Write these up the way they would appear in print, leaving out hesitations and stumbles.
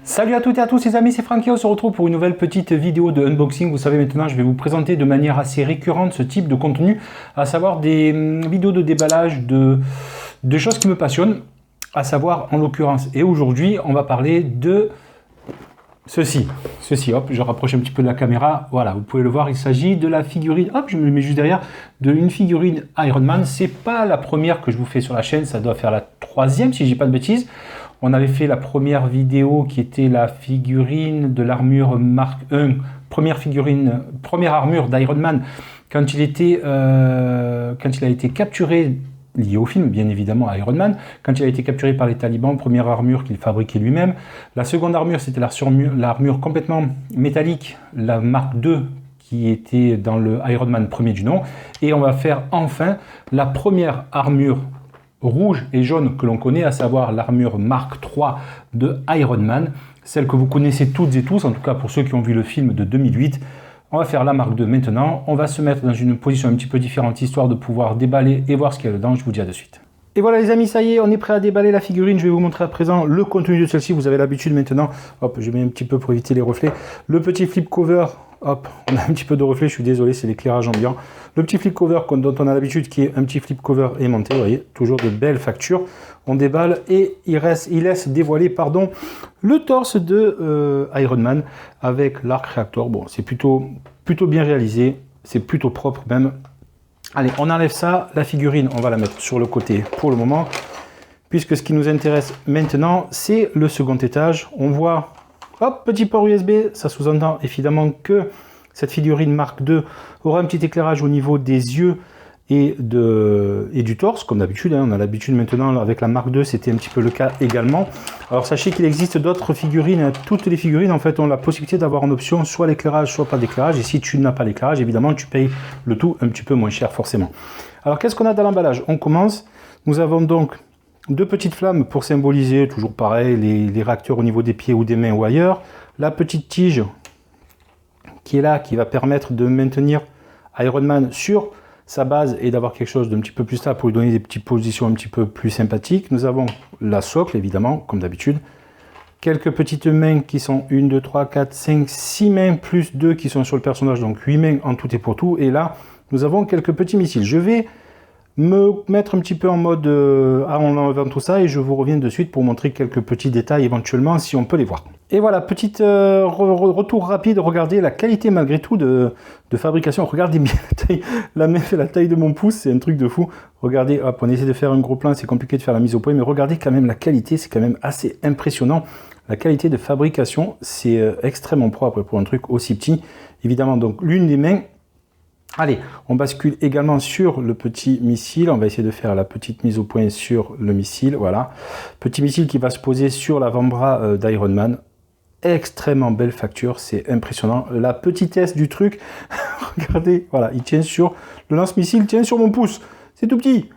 Salut à toutes et à tous les amis, c'est Francky, on se retrouve pour une nouvelle petite vidéo de unboxing. Vous savez maintenant, je vais vous présenter de manière assez récurrente ce type de contenu, à savoir des vidéos de déballage de choses qui me passionnent, à savoir en l'occurrence. Et aujourd'hui, on va parler de ceci, hop, je rapproche un petit peu de la caméra, voilà, vous pouvez le voir, il s'agit de la figurine, hop, je me le mets juste derrière, d'une figurine Iron Man. C'est pas la première que je vous fais sur la chaîne, ça doit faire la troisième si je dis pas de bêtises. On avait fait la première vidéo qui était la figurine de l'armure Mark 1, première armure d'Iron Man, quand il a été capturé, lié au film, bien évidemment, à Iron Man, quand il a été capturé par les talibans, première armure qu'il fabriquait lui-même. La seconde armure, c'était l'armure complètement métallique, la Mark II, qui était dans le Iron Man premier du nom. Et on va faire enfin la première armure rouge et jaune que l'on connaît, à savoir l'armure Mark III de Iron Man, celle que vous connaissez toutes et tous, en tout cas pour ceux qui ont vu le film de 2008. On va faire la Mark II maintenant, on va se mettre dans une position un petit peu différente, histoire de pouvoir déballer et voir ce qu'il y a dedans. Je vous dis à de suite. Et voilà les amis, ça y est, on est prêt à déballer la figurine. Je vais vous montrer à présent le contenu de celle-ci. Vous avez l'habitude maintenant, hop, je mets un petit peu pour éviter les reflets, le petit flip cover. Hop, on a un petit peu de reflet, je suis désolé, c'est l'éclairage ambiant. Le petit flip cover dont on a l'habitude, qui est un petit flip cover aimanté, vous voyez, toujours de belles factures. On déballe et il laisse dévoiler, pardon, le torse de Iron Man avec l'arc réacteur. Bon, c'est plutôt bien réalisé, c'est plutôt propre même. Allez, on enlève ça, la figurine, on va la mettre sur le côté pour le moment, puisque ce qui nous intéresse maintenant, c'est le second étage. On voit... Hop, petit port USB, ça sous-entend évidemment que cette figurine Mark II aura un petit éclairage au niveau des yeux et du torse, comme d'habitude. On a l'habitude maintenant avec la Mark II, c'était un petit peu le cas également. Alors sachez qu'il existe d'autres figurines, toutes les figurines en fait ont la possibilité d'avoir en option soit l'éclairage, soit pas d'éclairage. Et si tu n'as pas l'éclairage, évidemment tu payes le tout un petit peu moins cher forcément. Alors qu'est-ce qu'on a dans l'emballage? On commence, nous avons donc deux petites flammes pour symboliser, toujours pareil, les réacteurs au niveau des pieds ou des mains ou ailleurs. La petite tige qui est là, qui va permettre de maintenir Iron Man sur sa base et d'avoir quelque chose d'un petit peu plus stable pour lui donner des petites positions un petit peu plus sympathiques. Nous avons la socle, évidemment, comme d'habitude. Quelques petites mains qui sont 1, 2, 3, 4, 5, 6 mains plus 2 qui sont sur le personnage, donc 8 mains en tout et pour tout. Et là, nous avons quelques petits missiles. Je vais me mettre un petit peu en mode en enlevant tout ça et je vous reviens de suite pour montrer quelques petits détails éventuellement si on peut les voir. Et voilà, petit retour rapide, regardez la qualité malgré tout de fabrication. Regardez bien la taille, la main fait la taille de mon pouce, c'est un truc de fou. Regardez, hop, on essaie de faire un gros plan, c'est compliqué de faire la mise au point, mais regardez quand même la qualité, c'est quand même assez impressionnant. La qualité de fabrication, c'est extrêmement propre pour un truc aussi petit. Évidemment, donc l'une des mains. Allez, on bascule également sur le petit missile. On va essayer de faire la petite mise au point sur le missile. Voilà. Petit missile qui va se poser sur l'avant-bras d'Iron Man. Extrêmement belle facture, c'est impressionnant. La petitesse du truc, regardez, voilà, il tient sur... Le lance-missile tient sur mon pouce. C'est tout petit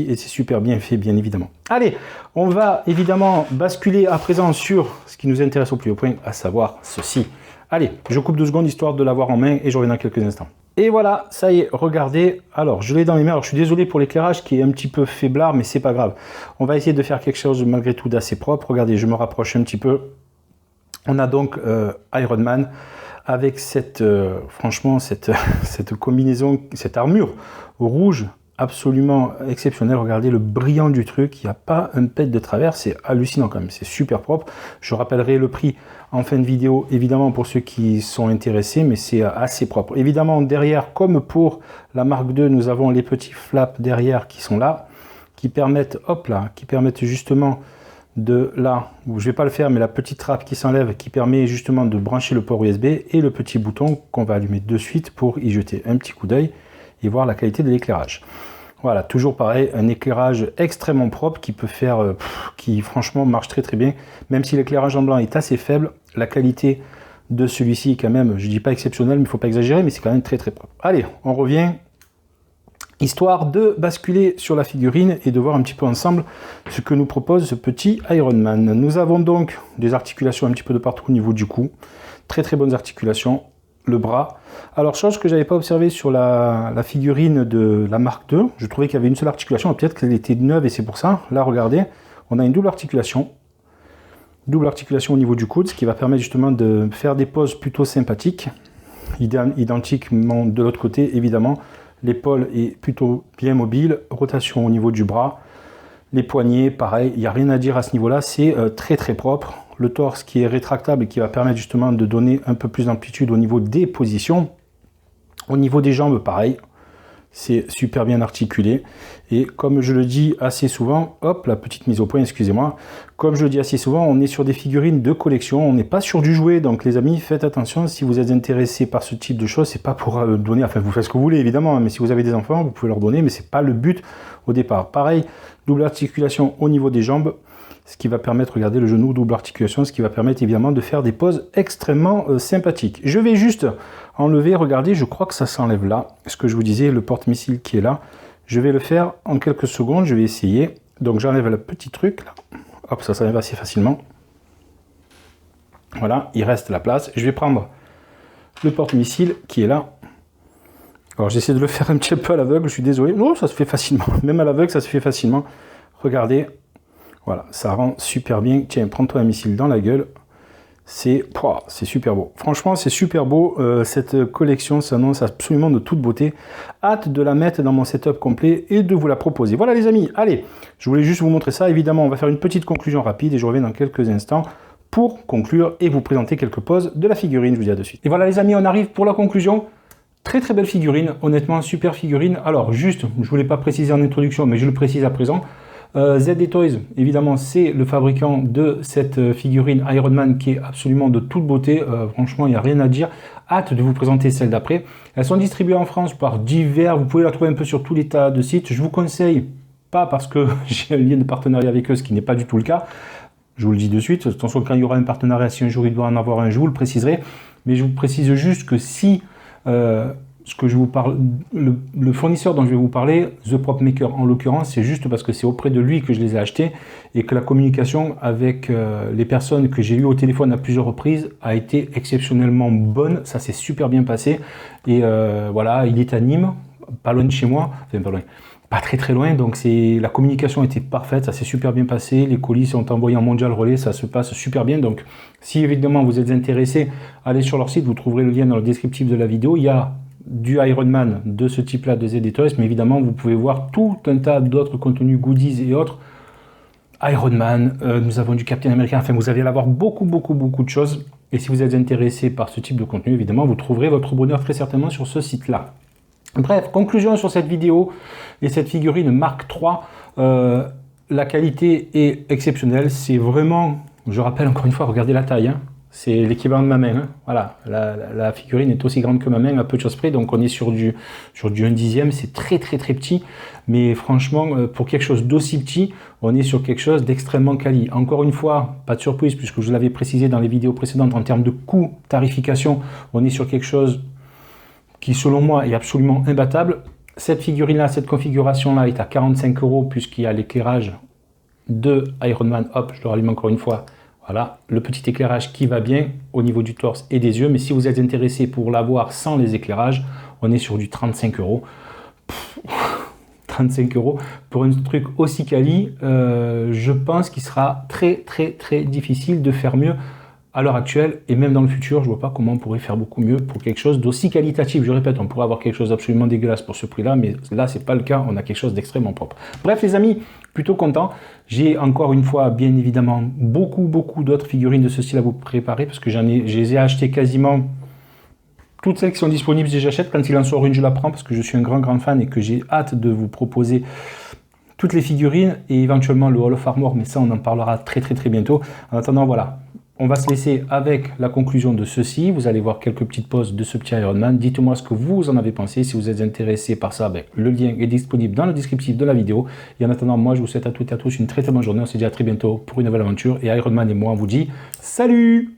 et c'est super bien fait, bien évidemment. Allez, on va évidemment basculer à présent sur ce qui nous intéresse au plus haut point, à savoir ceci. Allez, je coupe 2 secondes histoire de l'avoir en main et je reviens dans quelques instants. Et voilà, ça y est, regardez. Alors, je l'ai dans mes mains. Alors, je suis désolé pour l'éclairage qui est un petit peu faiblard, mais c'est pas grave. On va essayer de faire quelque chose malgré tout d'assez propre. Regardez, je me rapproche un petit peu. On a donc Iron Man avec franchement, cette combinaison, cette armure rouge absolument exceptionnelle. Regardez le brillant du truc. Il n'y a pas un pet de travers. C'est hallucinant quand même. C'est super propre. Je rappellerai le prix en fin de vidéo, évidemment, pour ceux qui sont intéressés, mais c'est assez propre. Évidemment, derrière, comme pour la Mark II, nous avons les petits flaps derrière qui sont là, qui permettent, hop là, qui permettent justement de là, où je vais pas le faire, mais la petite trappe qui s'enlève, qui permet justement de brancher le port USB et le petit bouton qu'on va allumer de suite pour y jeter un petit coup d'œil et voir la qualité de l'éclairage. Voilà, toujours pareil, un éclairage extrêmement propre qui peut faire, qui franchement marche très très bien. Même si l'éclairage en blanc est assez faible, la qualité de celui-ci quand même, je dis pas exceptionnel, mais il faut pas exagérer, mais c'est quand même très très propre. Allez, on revient, histoire de basculer sur la figurine et de voir un petit peu ensemble ce que nous propose ce petit Iron Man. Nous avons donc des articulations un petit peu de partout au niveau du cou, très très bonnes articulations. Le bras. Alors, chose que j'avais pas observé sur la figurine de la Mark II, je trouvais qu'il y avait une seule articulation, peut-être qu'elle était neuve et c'est pour ça. Là, regardez, on a une double articulation. Double articulation au niveau du coude, ce qui va permettre justement de faire des poses plutôt sympathiques. Identiquement de l'autre côté, évidemment. L'épaule est plutôt bien mobile. Rotation au niveau du bras. Les poignets, pareil, il n'y a rien à dire à ce niveau-là. C'est très très propre. Le torse qui est rétractable et qui va permettre justement de donner un peu plus d'amplitude au niveau des positions. Au niveau des jambes, pareil. C'est super bien articulé. Et comme je le dis assez souvent, hop, la petite mise au point, excusez-moi. Comme je le dis assez souvent, on est sur des figurines de collection. On n'est pas sur du jouet. Donc les amis, faites attention. Si vous êtes intéressés par ce type de choses, c'est pas pour donner, enfin vous faites ce que vous voulez évidemment. Mais si vous avez des enfants, vous pouvez leur donner. Mais c'est pas le but au départ. Pareil, double articulation au niveau des jambes. Ce qui va permettre, regardez le genou, double articulation, ce qui va permettre évidemment de faire des poses extrêmement sympathiques. Je vais juste enlever, regardez, je crois que ça s'enlève là. Ce que je vous disais, le porte-missile qui est là. Je vais le faire en quelques secondes, je vais essayer. Donc j'enlève le petit truc là. Hop, ça s'enlève assez facilement. Voilà, il reste la place. Je vais prendre le porte-missile qui est là. Alors j'essaie de le faire un petit peu à l'aveugle, je suis désolé. Non, ça se fait facilement. Même à l'aveugle, ça se fait facilement. Regardez. Voilà, ça rend super bien. Tiens, prends-toi un missile dans la gueule. C'est super beau. Franchement, c'est super beau. Cette collection s'annonce absolument de toute beauté. Hâte de la mettre dans mon setup complet et de vous la proposer. Voilà les amis, allez, je voulais juste vous montrer ça. Évidemment, on va faire une petite conclusion rapide et je reviens dans quelques instants pour conclure et vous présenter quelques poses de la figurine. Je vous dis à de suite. Et voilà les amis, on arrive pour la conclusion. Très très belle figurine, honnêtement, super figurine. Alors juste, je ne voulais pas préciser en introduction, mais je le précise à présent. ZD Toys, évidemment, c'est le fabricant de cette figurine Iron Man qui est absolument de toute beauté. Franchement, il n'y a rien à dire. Hâte de vous présenter celle d'après. Elles sont distribuées en France par divers. Vous pouvez la trouver un peu sur tous les tas de sites. Je vous conseille, pas parce que j'ai un lien de partenariat avec eux, ce qui n'est pas du tout le cas. Je vous le dis de suite. Attention, quand il y aura un partenariat, si un jour il doit en avoir un, je vous le préciserai. Mais je vous précise juste que si... ce que je vous parle, le fournisseur dont je vais vous parler, The Prop Maker en l'occurrence, c'est juste parce que c'est auprès de lui que je les ai achetés et que la communication avec les personnes que j'ai eues au téléphone à plusieurs reprises a été exceptionnellement bonne. Ça s'est super bien passé et voilà, il est à Nîmes, pas loin de chez moi, enfin pas loin, pas très très loin, donc la communication était parfaite, ça s'est super bien passé, les colis sont envoyés en mondial relais, ça se passe super bien. Donc si évidemment vous êtes intéressé, allez sur leur site, vous trouverez le lien dans le descriptif de la vidéo. Il y a du Iron Man de ce type là de ZD Toys, mais évidemment vous pouvez voir tout un tas d'autres contenus, goodies et autres. Iron Man, nous avons du Captain America, enfin vous allez avoir beaucoup de choses, et si vous êtes intéressé par ce type de contenu, évidemment vous trouverez votre bonheur très certainement sur ce site là. Bref, conclusion sur cette vidéo et cette figurine Mark III, la qualité est exceptionnelle, c'est vraiment, je rappelle encore une fois, regardez la taille, hein. C'est l'équivalent de ma main, hein. Voilà, la figurine est aussi grande que ma main, à peu de choses près, donc on est sur du 1/10, c'est très petit, mais franchement, pour quelque chose d'aussi petit, on est sur quelque chose d'extrêmement quali. Encore une fois, pas de surprise, puisque je l'avais précisé dans les vidéos précédentes, en termes de coût, tarification, on est sur quelque chose qui, selon moi, est absolument imbattable. Cette figurine-là, cette configuration-là est à 45 €, puisqu'il y a l'éclairage de Iron Man. Hop, je le rallume encore une fois. Voilà, le petit éclairage qui va bien au niveau du torse et des yeux. Mais si vous êtes intéressé pour l'avoir sans les éclairages, on est sur du 35 €. 35 € pour un truc aussi quali, je pense qu'il sera très difficile de faire mieux à l'heure actuelle, et même dans le futur, je vois pas comment on pourrait faire beaucoup mieux pour quelque chose d'aussi qualitatif. Je répète, on pourrait avoir quelque chose d'absolument dégueulasse pour ce prix-là, mais là, c'est pas le cas, on a quelque chose d'extrêmement propre. Bref, les amis, plutôt content. J'ai encore une fois, bien évidemment, beaucoup d'autres figurines de ce style à vous préparer, parce que je les ai achetées quasiment toutes celles qui sont disponibles, si j'achète. Quand il en sort une, je la prends, parce que je suis un grand fan et que j'ai hâte de vous proposer toutes les figurines, et éventuellement le Hall of Armor, mais ça, on en parlera très bientôt. En attendant, voilà. On va se laisser avec la conclusion de ceci. Vous allez voir quelques petites poses de ce petit Iron Man. Dites-moi ce que vous en avez pensé. Si vous êtes intéressé par ça, le lien est disponible dans le descriptif de la vidéo. Et en attendant, moi, je vous souhaite à toutes et à tous une très bonne journée. On se dit à très bientôt pour une nouvelle aventure. Et Iron Man et moi, on vous dit salut!